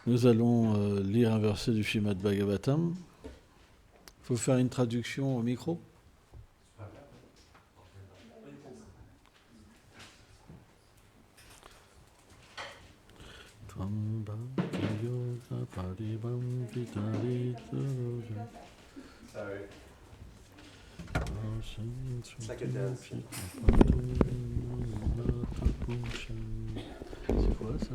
Nous allons lire un verset du Srimad Bhagavatam. Il faut faire une traduction au micro. Sorry. It's like a dance. C'est quoi ça?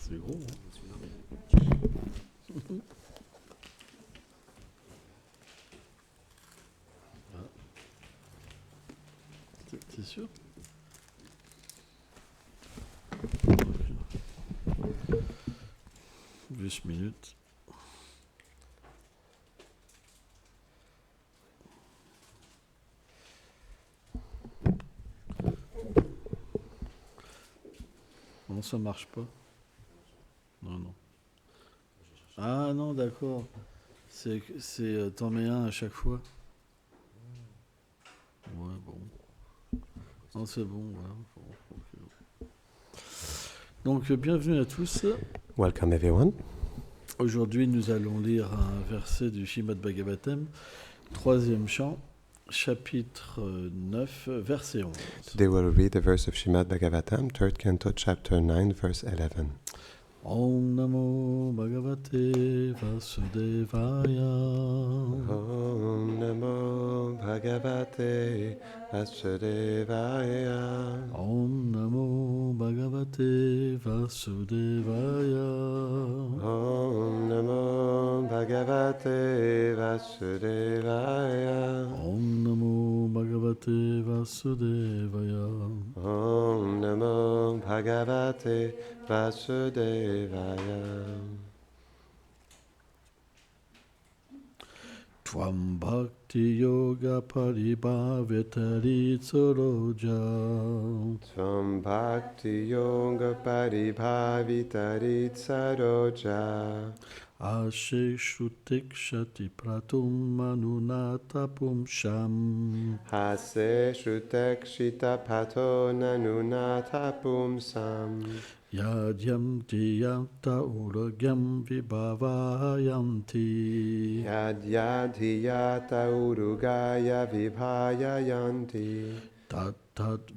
C'est gros, hein? T'es sûr? Juste une minute. Non, ça marche pas. Non. Ah non, d'accord. T'en mets un à chaque fois. Ouais, bon. Non, c'est bon, voilà. Okay. Donc, bienvenue à tous. Welcome everyone. Aujourd'hui, nous allons lire un verset du Srimad Bhagavatam, 3e chant, chapitre 9, verset 11. Today we'll read the verse of Srimad Bhagavatam, 3rd Canto, chapter 9, verse 11. Om Namo Bhagavate Vasudevaya. Om Namo Bhagavate Vasudevaya. Om Namo Bhagavate Vasudevaya. Om Namo Bhagavate Vasudevaya. Om Namo Bhagavate Vasudevaya. Om Namo Bhagavate Vasudevaya. Tvam Bhakti Yoga Paribhavetari Soroja. Tvam Bhakti Yoga Paribhavitari Saroja. Ashe Shrutikshati Pratum Manunata Pumsham. Hase Shrutekshita Pato Nanunatha Pumsam. Yadyam Diyanta Uragyam Vibhavayanti. Yadyadhiyata Urugaya Vibhayayanti. Tat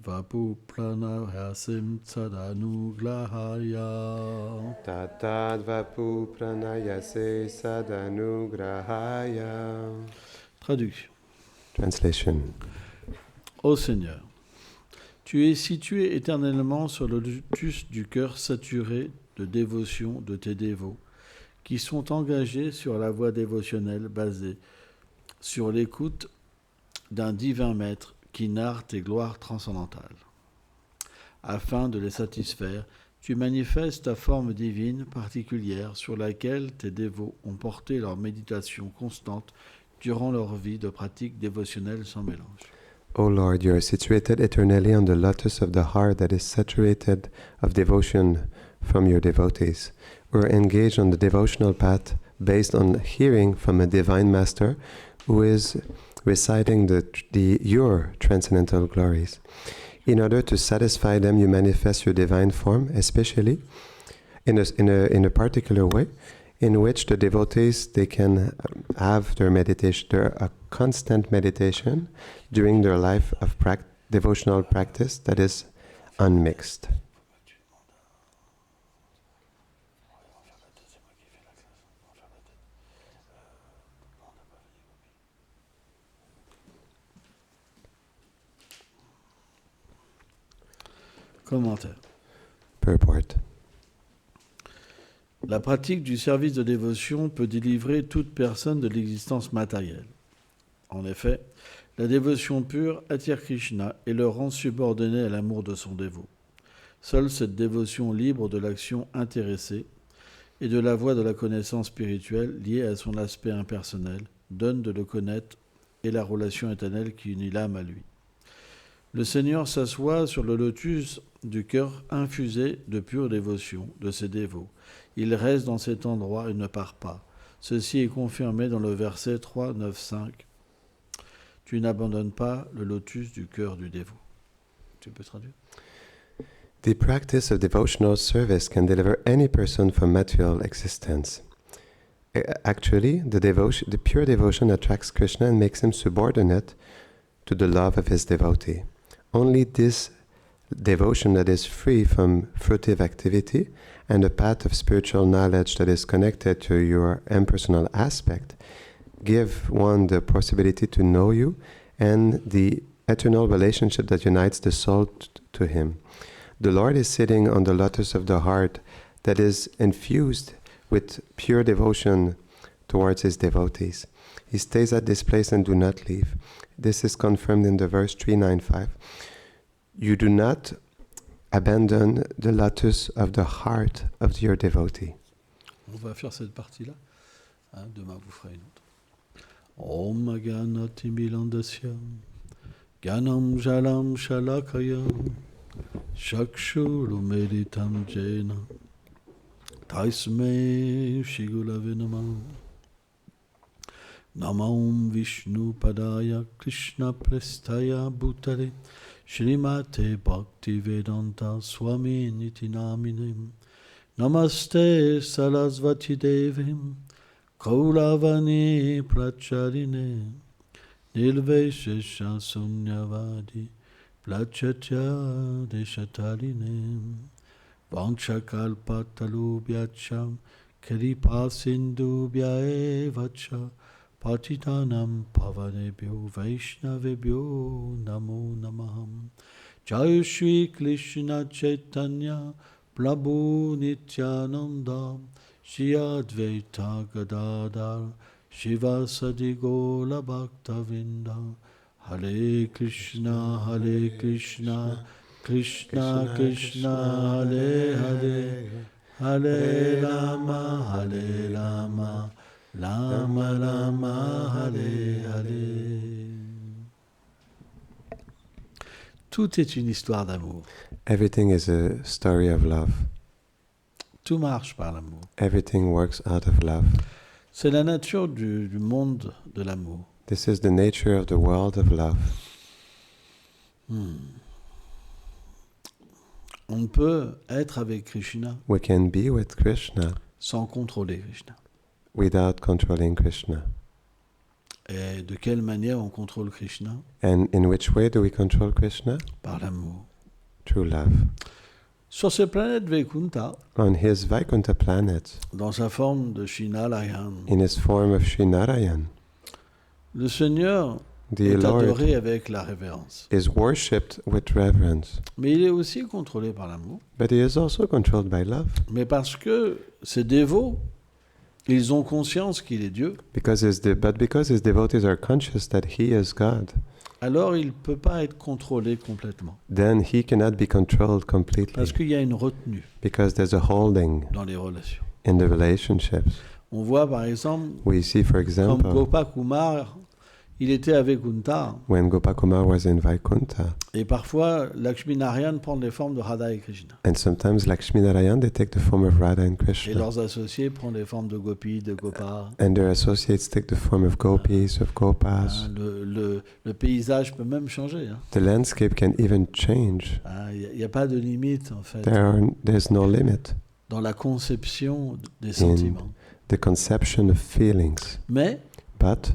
Vapu Pranahasim Sadanuglahaya. Tatadvapu Pranayase Sadanugrahaya. Traduction. Translation. Ô Seigneur, tu es situé éternellement sur le lotus du cœur saturé de dévotion de tes dévots, qui sont engagés sur la voie dévotionnelle basée sur l'écoute d'un divin maître qui narre tes gloires transcendantales. Afin de les satisfaire, tu manifestes ta forme divine particulière sur laquelle tes dévots ont porté leur méditation constante durant leur vie de pratique dévotionnelle sans mélange. O Lord, you are situated eternally on the lotus of the heart that is saturated of devotion from your devotees, who are engaged on the devotional path based on hearing from a divine master who is reciting your transcendental glories. In order to satisfy them, you manifest your divine form, especially in a particular way, in which the devotees they can have their meditation, a constant meditation during their life of devotional practice that is unmixed. Commentaire. Purport. La pratique du service de dévotion peut délivrer toute personne de l'existence matérielle. En effet, la dévotion pure attire Krishna et le rend subordonné à l'amour de son dévot. Seule cette dévotion libre de l'action intéressée et de la voie de la connaissance spirituelle liée à son aspect impersonnel donne de le connaître et la relation éternelle qui unit l'âme à lui. Le Seigneur s'assoit sur le lotus du cœur infusé de pure dévotion de ses dévots. Il reste dans cet endroit et ne part pas. Ceci est confirmé dans le verset 3, 9, 5. Tu n'abandonnes pas le lotus du cœur du dévot. Tu peux traduire? The practice of devotional service can deliver any person from material existence. Actually, the pure devotion attracts Krishna and makes him subordinate to the love of his devotee. Only this devotion that is free from fruitive activity and a path of spiritual knowledge that is connected to your impersonal aspect give one the possibility to know you and the eternal relationship that unites the soul to him. The Lord is sitting on the lotus of the heart that is infused with pure devotion towards his devotees. He stays at this place and do not leave. This is confirmed in the verse 395. You do not abandon the lotus of the heart of your devotee. On va faire cette partie-là. Demain, vous ferez une autre. Om Ganati Milandasya Ganam Jalam Shalakaya Shakshuru Meditam Jena Taisme Shigulave Namah Namam Vishnu Padaya Krishna Prestaya Bhutale Shrimate Bhakti Vedanta Swami Niti Naminim Namaste Sarasvati Devim Kaulavani Pracharine Nilveshesha Sunyavadi Plachatya Deshatarine Vanchakalpatalubhyacham Kripa Sindhubhya Evacha Patitanam Pavanebhyo Vaishnavebhyo Namo Namaham Jai Shri Krishna Chaitanya Prabhu Nityananda Shri Advaita Gadadhar Shivasadi Gola Bhaktavinda Hare Krishna Krishna Krishna Hare Hare Hare Rama Rama Rama Hare Hare. Tout est une histoire d'amour. Everything is a story of love. Tout marche par l'amour. Everything works out of love. C'est la nature du monde de l'amour. This is the nature of the world of love. On peut être avec Krishna We can be with Krishna sans contrôler Krishna. without controlling Krishna. Et de quelle manière on contrôle Krishna? And in which way do we control Krishna? Par l'amour. Through love. Sur cette planète Vaikuntha, On his Vaikuntha planet, dans sa forme de Shinarayan, in his form of Srinarayan, le Seigneur the est Lord adoré avec la révérence. is worshipped with reverence. Mais il est aussi contrôlé par l'amour. But he is also controlled by love. Mais parce que ses dévots, ils ont conscience qu'il est Dieu, Because his devotees are conscious that he is God, alors il ne peut pas être contrôlé complètement. then he cannot be controlled completely. Parce qu'il y a une retenue Because there's a holding dans les relations. in the relationships. On voit par exemple, We see, for comme example, Gopakumar, il était avec Kunta, when Gopakumar was in Vaikuntha, et parfois Lakshmi Narayan prend les formes de Radha et Krishna. and sometimes Lakshmi Narayan, they take the form of Radha and Et Krishna, leurs associés prennent les formes de Gopi, de Gopa. and their associates take the form of gopis, of gopas. Le paysage peut même changer. The landscape can even change. Il n'y a pas de limite, en fait, There's no limit dans la conception des sentiments. the conception of feelings. Mais But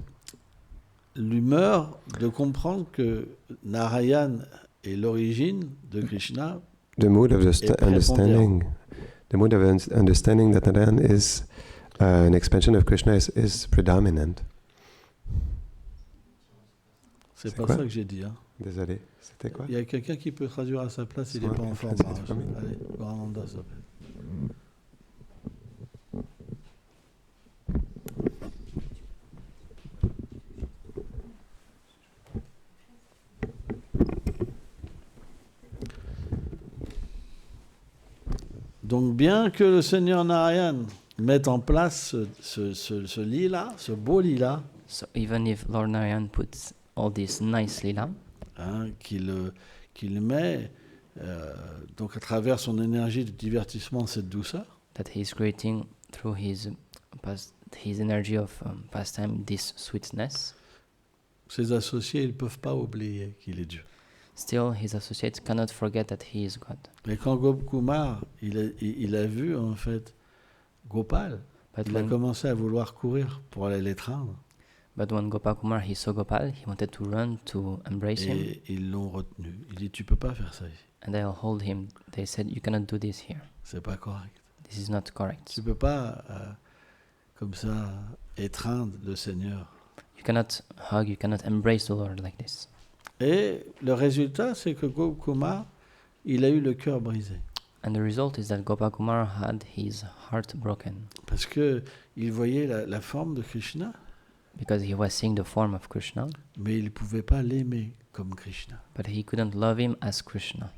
l'humeur de comprendre que Narayan est l'origine de Krishna, the mood of prépondérant. understanding that Narayan is an expansion of Krishna is predominant. c'est C'est pas quoi ça que j'ai dit. Désolé, c'était quoi? Il y a quelqu'un qui peut traduire à sa place, il n'est Ouais, pas en forme. translate for me. Allez, Gorananda, s'il te plaît. Donc, bien que le Seigneur Narayan mette en place ce lit-là, ce beau lit-là, So even if Lord Narayan puts all this nice lila, qu'il met donc à travers son énergie de divertissement, cette douceur, that he is creating through his energy of pastime, this sweetness, ses associés, ils ne peuvent pas oublier qu'il est Dieu. Still, his associates cannot forget that he is God. Et quand Gopkumar, il a vu en fait Gopal, But il a when, commencé à vouloir courir pour aller l'étreindre. when Gopakumar he saw Gopal, he wanted to run to embrace him, Et ils l'ont retenu. Il dit, tu peux pas faire ça ici. and they'll hold him. They said, "You cannot do this here. C'est pas correct. This is not correct. Tu peux pas, comme ça, étreindre le Seigneur. You cannot hug, you cannot embrace the Lord like this." Et le résultat, c'est que Gopkumar, il a eu le cœur brisé. And the result is that Gopakumar had his heart broken Parce que il voyait la forme de Krishna, because he was seeing the form of Krishna, mais il ne pouvait pas l'aimer comme Krishna. but he couldn't love him as Krishna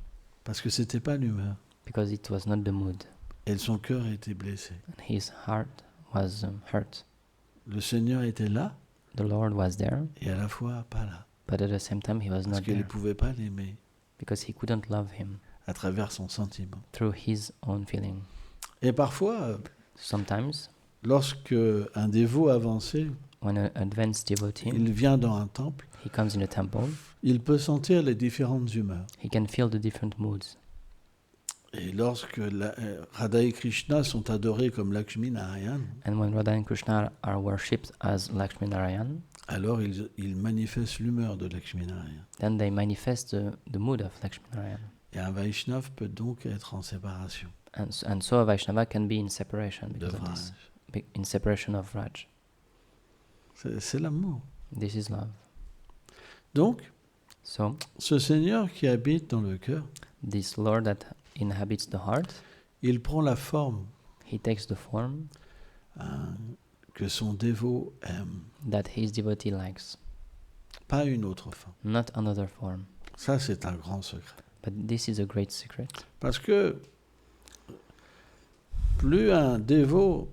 Parce que c'était pas l'humeur. because it was not the mood, Et son cœur était blessé. and his heart was hurt. Le Seigneur était là, The Lord was there, et à la fois pas là. but at the same time he was Parce not qu'il ne there pouvait pas l'aimer because he couldn't love him à travers son sentiment. through his own feeling. Et parfois, Sometimes, lorsque un dévot avancé, when an advanced devotee il vient dans un temple, he comes in a temple, il peut sentir les différentes humeurs. he can feel the different moods. Et lorsque Radha et Krishna sont adorés comme Lakshmi Narayan, And when Radha and Krishna are worshipped as Lakshmi Narayan, alors ils manifestent l'humeur de Lakshmi Narayan. then they manifest the mood of Lakshmi Narayan. Et un Vaishnav peut donc être en séparation And so a Vaishnava can be in separation de because of Vraj. this, in separation of Raj. C'est l'amour. This is love. Donc, So ce Seigneur qui habite dans le cœur, this Lord that inhabits the heart, il prend la forme he takes the form que son dévot aime, that his devotee likes, pas une autre forme. not another form. Ça, c'est un grand secret. But this is a great secret Parce que plus un dévot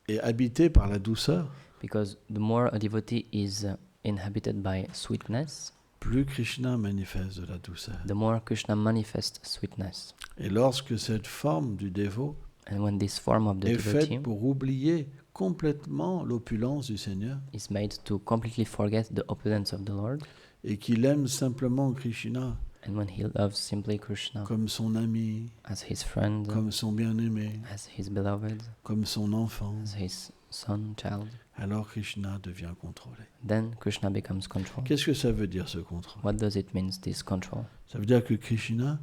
est habité par la douceur, because the more a devotee is inhabited by sweetness, plus Krishna manifeste de la douceur. the more Krishna manifests sweetness. Et lorsque cette forme du dévot And when this form of the est devotee faite pour oublier complètement l'opulence du Seigneur is made to completely forget the opulence of the Lord, et qu'il aime simplement Krishna and when he loves simply Krishna comme son ami, as his friend, comme son bien-aimé, as his beloved, comme son enfant, as his son, child, alors Krishna devient contrôlé. then Krishna becomes control. Qu'est-ce que ça veut dire ce contrôle? What does it mean, this control? Ça veut dire que Krishna,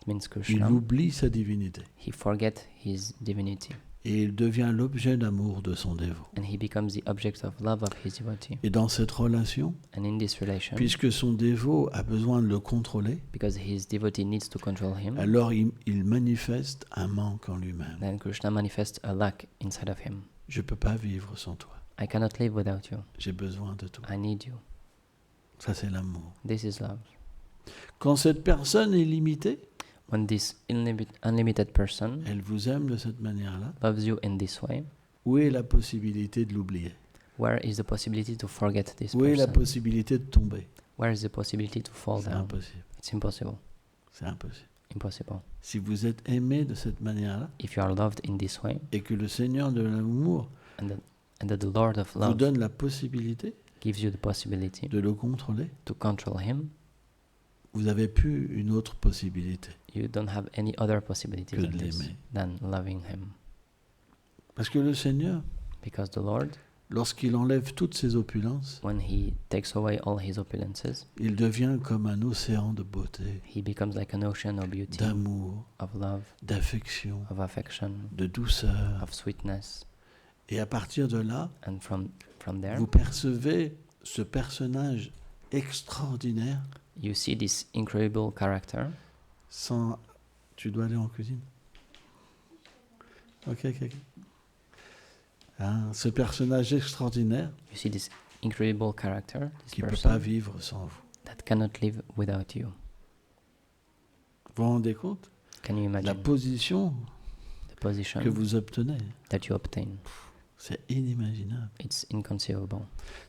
It means il Krishna, oublie sa divinité he forgets his divinity, et il devient l'objet d'amour de son dévot. and he becomes the object of love of his devotee. Et dans cette relation, And in this relation, puisque son dévot a besoin de le contrôler, because his devotee needs to control him, alors il manifeste un manque en lui-même. then Krishna manifests a lack inside of him. Je ne peux pas vivre sans toi. I cannot live without you. J'ai besoin de toi. I need you. Ça, c'est l'amour. This is love. Quand cette personne est limitée, When this unlimited person elle vous aime de cette manière-là, loves you in this way, où est la possibilité de l'oublier? where is the possibility to forget this Où est la person? possibilité de tomber? Where is the possibility to fall C'est down? impossible. It's impossible. C'est impossible. Impossible. Si vous êtes aimé de cette manière-là, If you are loved in this way, et que le Seigneur de l'amour and that the Lord of vous love donne la possibilité gives you the possibility de le contrôler, to control him, vous n'avez plus une autre possibilité you don't have any other possibility que de than this, l'aimer. than loving him. Parce que le Seigneur, Because the Lord, lorsqu'il enlève toutes ses opulences, when he takes away all his opulences, il devient comme un océan de beauté, he becomes like an ocean of beauty, d'amour, of love, d'affection, of affection, de douceur. of sweetness. Et à partir de là, And from there, vous percevez ce personnage extraordinaire you see this incredible character. sans... Tu dois aller en cuisine? Ok. Hein, ce personnage extraordinaire You see this incredible character, this qui ne peut person pas vivre sans vous. that cannot live without you. Vous vous rendez compte? Can you La imagine position the position que vous obtenez, that you obtain? c'est inimaginable. It's inconceivable.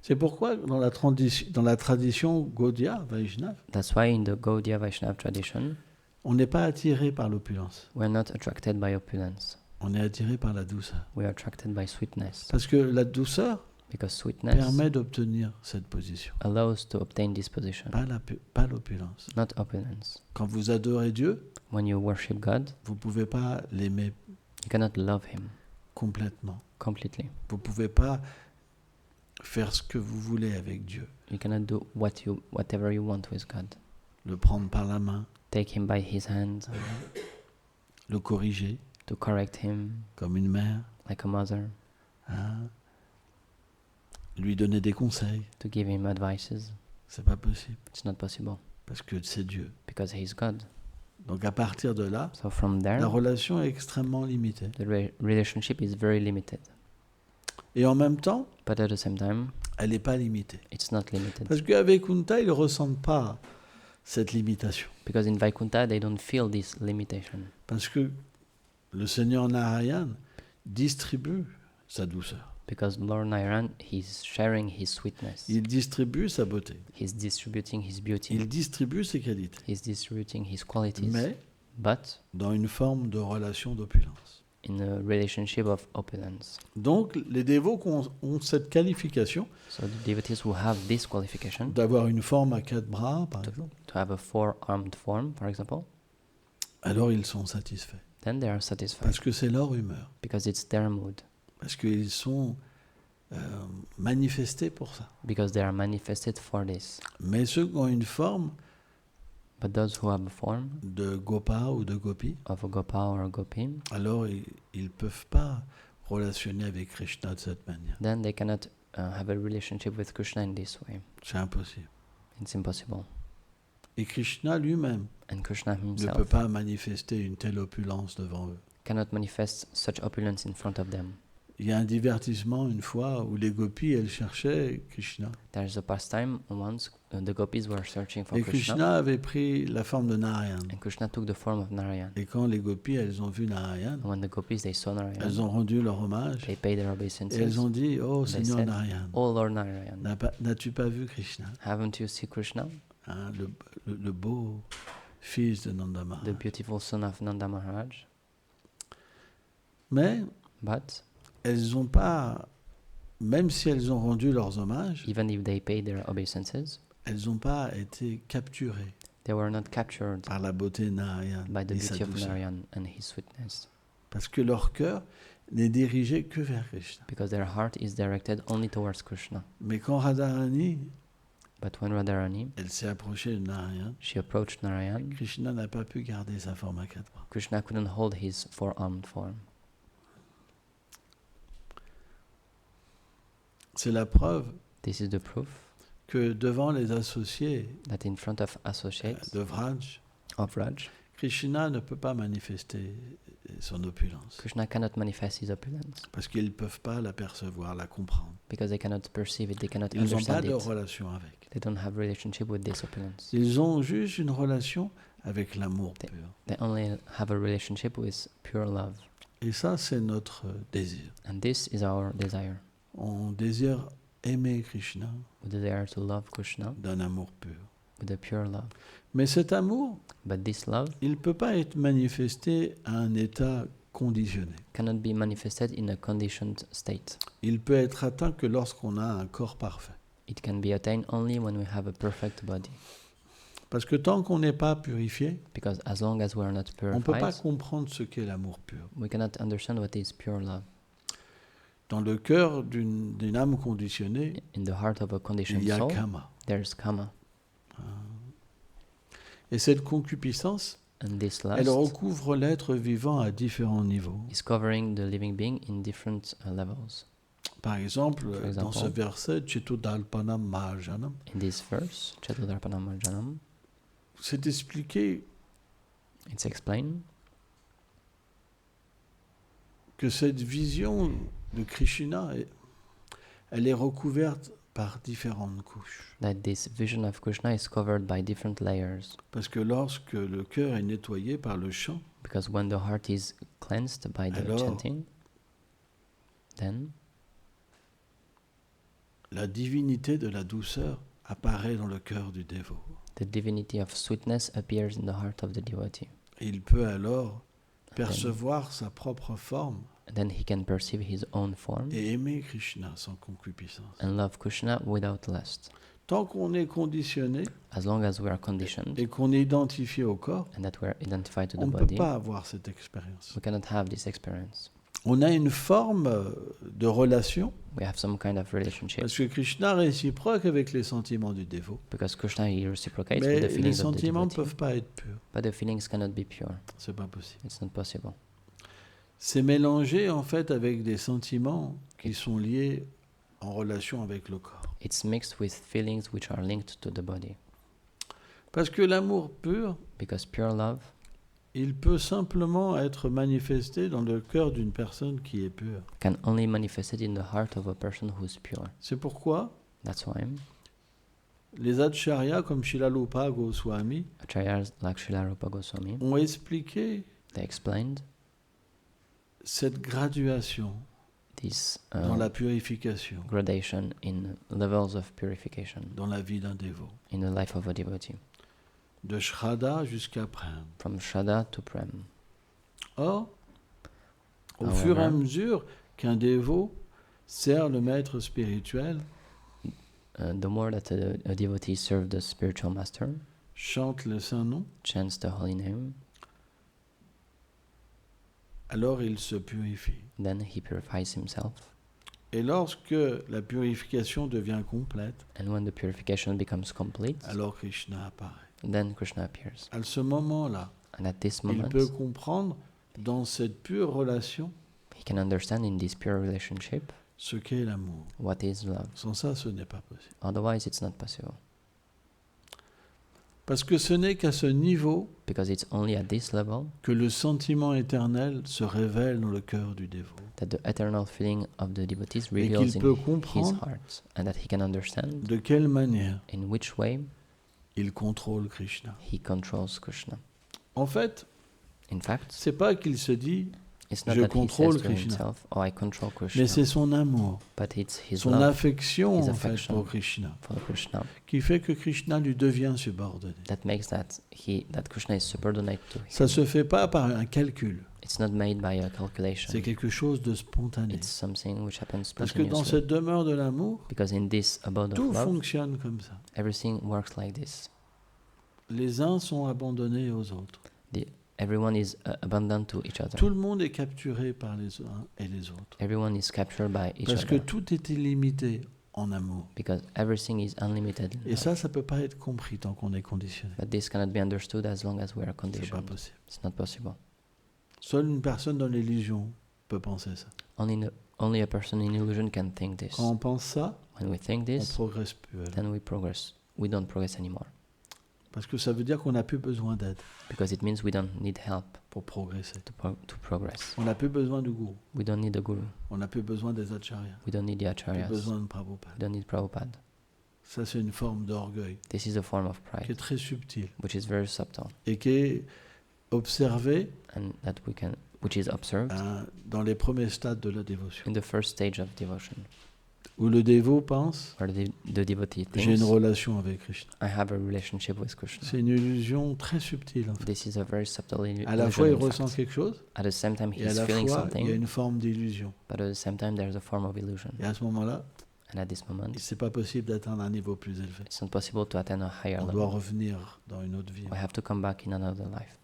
C'est pourquoi dans la tradition Gaudiya, Vaishnava, That's why in the Gaudiya Vaishnava tradition, on n'est pas attiré par l'opulence, we're not attracted by opulence. on est attiré par la douceur. We are attracted by sweetness. Parce que la douceur, Because sweetness permet d'obtenir cette position, allows to obtain this position, pas l'opulence. not opulence. Quand vous adorez Dieu, When you worship God, vous ne pouvez pas l'aimer you cannot love Him complètement. completely. Vous ne pouvez pas faire ce que vous voulez avec Dieu. You cannot do whatever you want with God. Le prendre par la main, Take Him by His hand, le corriger to correct Him comme une mère, like a mother, hein, lui donner des conseils. to give Him advices. C'est pas possible It's not possible parce que c'est Dieu. because He's God. Donc à partir de là, So from there, la relation est extrêmement limitée. the relationship is very limited. Et en même temps, But at the same time, elle n'est pas limitée. it's not limited. Parce qu'avec Kunta, ils ne ressentent pas cette limitation. Because in Vaikuntha, they don't feel this limitation. Parce que le Seigneur Narayan distribue sa douceur. Because Lord Narayan, He's sharing His sweetness. Il distribue sa beauté. He's distributing His beauty. Il distribue ses qualités. He's distributing His qualities. Mais But dans une forme de relation d'opulence. in a relationship of opulence. Donc les dévots ont cette qualification So the devotees who have this qualification, d'avoir une forme à 4 bras, par exemple, to have a four-armed form, for example, alors ils sont satisfaits. then they are satisfied. Parce que c'est leur humeur. Because it's their mood. Parce qu'ils sont manifestés pour ça. Because they are manifested for this. Mais ceux qui ont une forme But those who have a form de Gopa ou de Gopi, of a Gopa or a Gopi, alors ils ne peuvent pas relationner avec Krishna de cette manière. then they cannot have a relationship with Krishna in this way. C'est impossible. It's impossible. Et Krishna lui-même And Krishna ne himself peut pas manifester une telle opulence devant eux. cannot manifest such opulence in front of them. Il y a un divertissement une fois où les gopis, elles cherchaient Krishna. There's a pastime once the gopis were searching for Et Krishna, Krishna avait pris la forme de Narayan. and Krishna took the form of Narayan. Et quand les gopis, elles ont vu Narayan, And when the gopis they saw elles Narayan, ont rendu leur hommage they paid their et obeisances. elles ont dit, oh They Seigneur said, Narayan, Oh Lord Narayan, n'as-tu pas vu Krishna, haven't you seen Krishna, hein, le beau fils de Nanda the Maharaj. beautiful son of Nanda Maharaj? Mais But elles n'ont pas, même si elles ont rendu leurs hommages, even if they paid their obeisances, elles n'ont pas été capturées they were not captured par la beauté de Narayan by the et sa beauty of douceur. Narayan and his sweetness. Parce que leur cœur n'est dirigé que vers Krishna. Because their heart is directed only towards Krishna. Mais quand Radharani, But when Radharani, elle s'est approchée de Narayan, she approached Narayan, Krishna n'a pas pu garder sa forme à 4 bras. Krishna couldn't hold his four-armed form. C'est la preuve This is the proof que devant les associés that in front of associates de Vraj, of Raj, Krishna ne peut pas manifester son opulence. Krishna cannot manifest his opulence Parce qu'ils ne peuvent pas l'apercevoir, la comprendre. because they cannot perceive it, they cannot Ils n'ont pas understand de it. relation avec. They don't have relationship with this opulence. Ils ont juste une relation avec l'amour pur. They only have a relationship with pure love. Et ça, c'est notre désir. And this is our desire. On désire aimer Krishna We desire to love Krishna d'un amour pur. with a pure love. Mais cet amour, But this love il ne peut pas être manifesté à un état conditionné. cannot be manifested in a conditioned state. Il peut être atteint que lorsqu'on a un corps parfait. It can be attained only when we have a perfect body. Parce que tant qu'on n'est pas purifié, Because as long as we are not on ne peut pas purified, comprendre ce qu'est l'amour pur. we cannot understand what is pure love. Dans le cœur d'une âme conditionnée, In the heart of a il conditioned y a soul, kama. there's kama. Et cette concupiscence, And this elle lust recouvre l'être vivant à différents niveaux. is covering the living being in different levels. Par exemple, For dans ce example, verset, Chetudalpanam Mahajanam, In this verse, Chatudarpanam Marjanam, c'est expliqué it's explained que cette vision de Krishna, elle est recouverte par différentes couches. that this vision of Krishna is covered by different layers. Parce que lorsque le cœur est nettoyé par le chant, Because when the heart is cleansed by the Alors, chanting, then la divinité de la douceur apparaît dans le cœur du dévot. the divinity of sweetness appears in the heart of the devotee. Et il peut alors percevoir sa propre forme then he can perceive his own form et aimer Krishna sans concupiscence. and love Krishna without lust. Tant qu'on est conditionné As long as we are conditioned et qu'on est identifié au corps, and that we are identified to on the ne peut body, pas avoir cette expérience. we cannot have this experience. On a une forme de relation, We have some kind of relationship parce que Krishna réciproque avec les sentiments du dévot. because Krishna he reciprocates Mais with the les feelings of the sentiments ne devotee, peuvent pas être purs. but the feelings cannot be pure. C'est pas possible. It's not possible. C'est mélangé en fait avec des sentiments qui sont liés en relation avec le corps. It's mixed with feelings which are linked to the body. Parce que l'amour pur, Because pure love, il peut simplement être manifesté dans le cœur d'une personne qui est pure. can only manifest it in the heart of a person who's pure. C'est pourquoi That's why les acharyas comme Shilarupa Goswami Acharyas like Srila Rupa Goswami, ont expliqué they explained cette graduation this dans la purification, gradation in levels of purification dans la vie d'un dévot, in the life of a devotee, de Shraddha jusqu'à Prem. from Shraddha to Prem. Or, au However, fur et à mesure qu'un dévot sert le maître spirituel, The more that a devotee serves the spiritual master, chante le saint nom, chants the holy name, alors il se purifie. then he purifies himself. Et lorsque la purification devient complète, And when the purification becomes complete, alors Krishna apparaît. then Krishna appears. À ce moment-là, And at this il moment, peut comprendre dans cette pure relation he can understand in this pure relationship ce qu'est l'amour. what is love. Sans ça, ce n'est pas possible. Otherwise, it's not possible. Parce que ce n'est qu'à ce niveau Because it's only at this level que le sentiment éternel se révèle dans le cœur du dévot. that the eternal feeling of the devotees Et reveals qu'il peut in his comprendre heart, and that he can understand de quelle manière in which way il contrôle Krishna. he controls Krishna. En fait, In fact, c'est pas qu'il se dit, it's not Je that he contrôle says to Krishna. himself, "Oh, I control Krishna," mais c'est son amour, but it's his son love affection his en fait affection. pour Krishna, for Krishna qui fait que Krishna lui devient subordonné. that makes that Krishna is subordinate to him. Ça se fait pas par un calcul, It's not made by a calculation. c'est quelque chose de spontané. It's something which happens Parce que dans spontaneously. cette demeure de l'amour, Because in this abode tout of love, fonctionne comme ça. everything works like this. Les uns sont abandonnés aux autres. Everyone is abandoned to each other. Tout le monde est capturé par les uns et les autres. Everyone is captured by each Parce que other. tout est illimité en amour. Because everything is unlimited. in Et love. ça peut pas être compris tant qu'on est conditionné. But this cannot be understood as long as we are C'est pas conditioned. possible. It's not possible. Seule une personne dans l'illusion peut penser ça. Only a person in illusion can think this. Quand on pense ça, When we think on this, progresse plus. alors. then we progress. We don't progress anymore. Parce que ça veut dire qu'on n'a plus besoin d'aide Because it means we don't need help pour progresser. to progress. On n'a plus besoin du gourou. We don't need a guru. On n'a plus besoin des acharyas. We don't need the Plus acharyas. besoin de We Prabhupada. don't need Prabhupada. Ça, c'est une forme d'orgueil This is a form of qui est pride, très subtile which is very subtle, et qui est observée and which is observed dans les premiers stades de la dévotion. in the first stage of devotion, Où le dévot pense where the devotee j'ai une thinks, relation avec Krishna. I have a relationship with Krishna. C'est une illusion très subtile en fait. This is a very subtle À la fois il illusion. in ressent fact. quelque chose At the same time, et à he's la feeling fois il y a something, une forme d'illusion. but at the same time, there's a form of illusion. Et à ce moment-là, And at this moment, c'est pas possible d'atteindre un niveau plus élevé. it's not possible to attain a higher On doit level. revenir dans une autre vie. We have to come back in another life.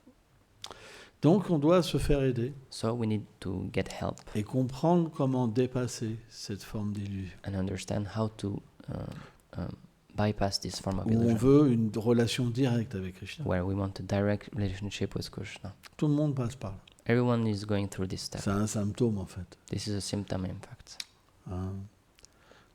Donc on doit se faire aider So we need to get help et comprendre comment dépasser cette forme d'illusion. and understand how to bypass this form of Où on illusion, veut une relation directe avec Krishna. where we want a direct relationship with Krishna. Tout le monde passe par là. Everyone is going through this step. C'est un symptôme en fait. This is a symptom, in fact. Hein.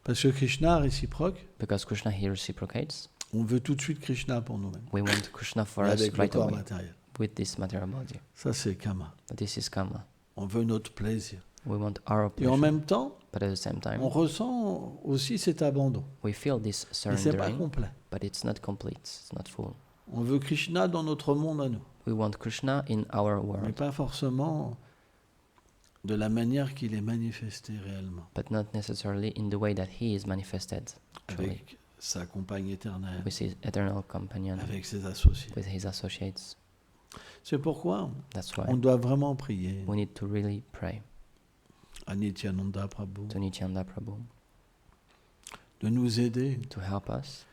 Parce que Krishna réciproque, Because Krishna here reciprocates, on veut tout de suite Krishna pour nous-mêmes. we want Krishna for us Avec le right corps away matériel. with this material body. Ça c'est kama. But this is karma. On veut notre plaisir. We want our Et en pleasure. même temps, But at the same time, on ressent aussi cet abandon. we feel this Mais c'est pas surrendering, complet. but it's not complete, it's not full. On veut Krishna dans notre monde à nous. We want Krishna in our Mais world, pas forcément de la manière qu'il est manifesté réellement. but not necessarily in the way that he is manifested, truly, Avec sa compagne éternelle, with his eternal companion, avec ses associés. with his associates. C'est pourquoi That's why on doit vraiment prier. we need to really pray. à Nityananda Prabhu, to Nityananda Prabhu, de nous aider to help us,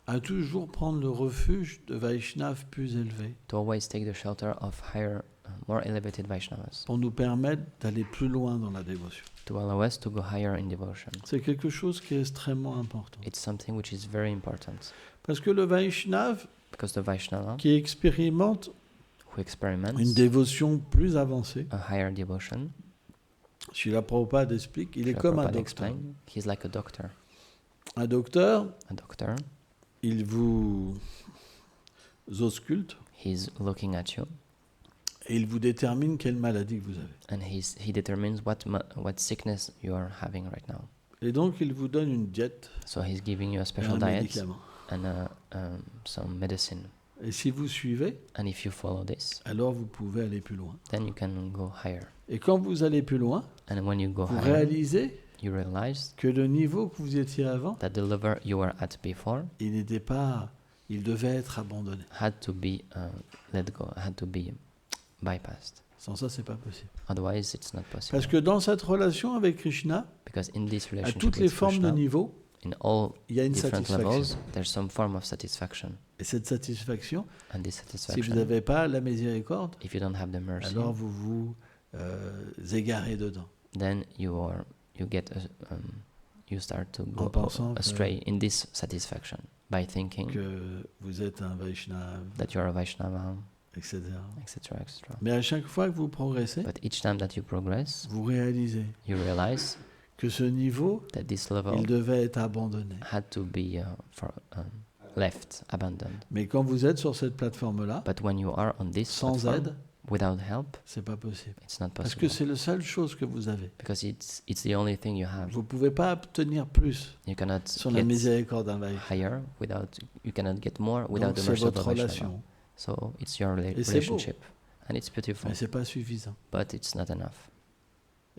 à toujours prendre le refuge de Vaishnavas plus élevés to always take the shelter of higher, more elevated Vaishnavas, pour nous permettre d'aller plus loin dans la dévotion. to allow us to go higher in devotion. C'est quelque chose qui est extrêmement important. It's something which is very important, Parce que le Vaishnava because the Vaishnava qui expérimente who experiments une dévotion plus avancée, a higher devotion, Srila Prabhupada explique, il est Srila comme un Prabhupada docteur. explained, he's like a doctor. Un docteur, A doctor, il vous ausculte he's looking at you et il vous détermine quelle maladie que vous avez. and he determines what sickness you are having right now. Et donc, il vous donne une diète So he's giving you a et special un diet médicament. and some medicine. Et si vous suivez, And if you follow this, alors vous pouvez aller plus loin. then you can go higher. Et quand vous allez plus loin, And when you go vous higher, réalisez you realize que le niveau que vous étiez avant, that the level you were at before il n'était pas, il devait être abandonné. had to be let go, had to be bypassed. Sans ça, c'est pas possible. Otherwise, it's not possible. Parce que dans cette relation avec Krishna, Because in this à relationship toutes les with formes de Krishna, niveau, in all il y a une different satisfaction. levels, there's some form of satisfaction. Et cette satisfaction, And this si vous satisfaction, n'avez pas la miséricorde, if you don't have the mercy, alors vous vous égarez dedans. then you start to En go pensant astray in this satisfaction by thinking que vous êtes un Vaishnava, that you are a Vaishnava, etc. etc., etc. Mais à chaque fois que vous progressez, But each time that you progress, vous réalisez you realize que ce niveau, that this il level devait être abandonné. had to be left, abandoned. Mais quand vous êtes sur cette plateforme-là, But when you are on this sans platform, aide, without help, c'est pas possible. it's not Parce que possible. c'est la seule chose que vous avez. Because it's the only thing you have. Vous pouvez pas obtenir plus You cannot sur la get miséricorde d'un Vaishnava. higher without, you cannot get more without Donc the c'est mercy of the votre Vaishnava. relation. So it's your Et c'est beau. relationship. And it's beautiful, Mais c'est pas suffisant. but it's not enough.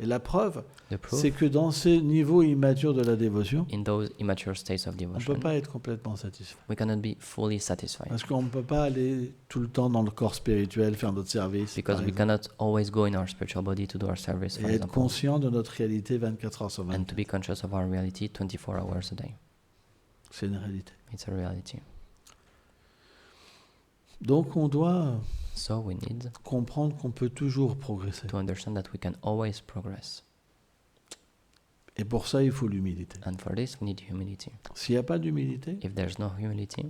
Et la preuve, The proof, c'est que dans ces niveaux immatures de la dévotion, in those immature states of on ne devotion, peut pas être complètement satisfait. we cannot be fully satisfied. Parce qu'on ne peut pas aller tout le temps dans le corps spirituel, faire notre service, Because par we exemple, cannot always go in our spiritual body to do our service, for et être example, conscient de notre réalité 24 heures sur and 24. to be conscious of our reality 24 hours a day. C'est une réalité. It's a reality. Donc on doit So we need comprendre qu'on peut toujours progresser. to understand that we can always progress. Et pour ça, il faut l'humilité. And for this, we need humility. S'il n'y a pas d'humilité, If there's no humility,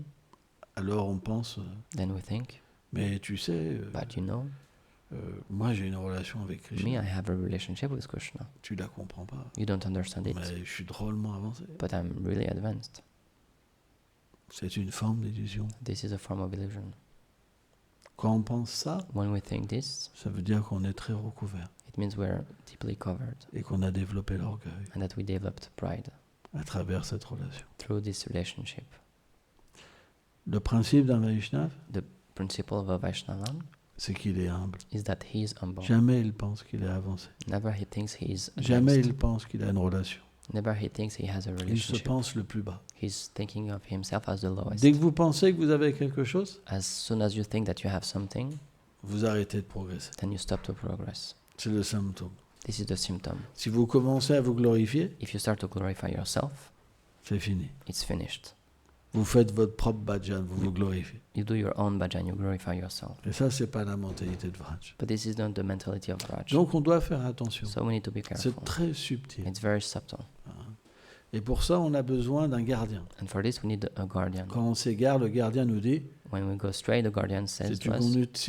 alors on pense, then we think, mais tu sais, but you know, moi j'ai une relation avec me, Krishna. I have a relationship with Krishna. Tu la comprends pas. You don't understand it, Mais je suis drôlement avancé. but I'm really advanced. C'est une forme d'illusion. This is a form of illusion. Quand on pense ça, When we think this, ça veut dire qu'on est très recouvert it means we're deeply covered et qu'on a développé l'orgueil and that we developed pride à travers cette relation. through this relationship. Le principe d'un Vaishnava, The principle of a Vaishnava c'est qu'il est humble. is that he is humble. Jamais il pense qu'il est avancé. Never he thinks he is Jamais advanced. il pense qu'il a une relation. Never he thinks he has a Il se relationship. pense le plus bas. He's thinking of himself as the lowest. Dès que vous pensez que vous avez quelque chose, As soon as you think that you have something, vous arrêtez de progresser. then you stop to progress. C'est le symptôme. This is the symptom. Si vous commencez à vous glorifier, If you start to glorify yourself, c'est fini. it's finished. Vous faites votre propre bhajan, vous vous glorifiez. You do your own bhajan, you glorify yourself. Et ça, c'est pas la mentalité de Vraj. But this is not the mentality of Raj. Donc on doit faire attention. So we need to be C'est careful. très subtil. It's very subtle. Et pour ça, on a besoin d'un gardien. And for this, we need a guardian. Quand on s'égare, le gardien nous dit, When we go astray, the guardian says si to us,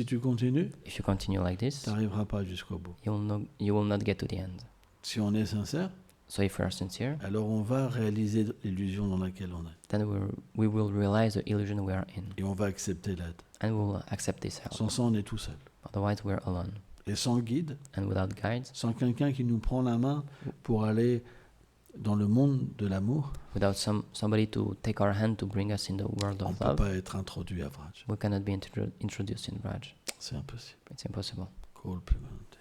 tu continues, if you continue like this, tu n'arriveras pas jusqu'au bout. you will not get to the end. Si on est sincère, So if we are sincere, alors on va réaliser l'illusion dans laquelle on est. then we will realize the illusion we are in. Et on va accepter l'aide. And we will accept this help. Sans ça, on est tout seul. Otherwise, we're alone. Et sans guide, And without guides, sans quelqu'un qui nous prend la main pour aller dans le monde de l'amour, without somebody to take our hand to bring us in the world on ne of peut love, pas être introduit à Vraj. we cannot be introduced in Raj. C'est impossible. It's impossible. Call Plumante.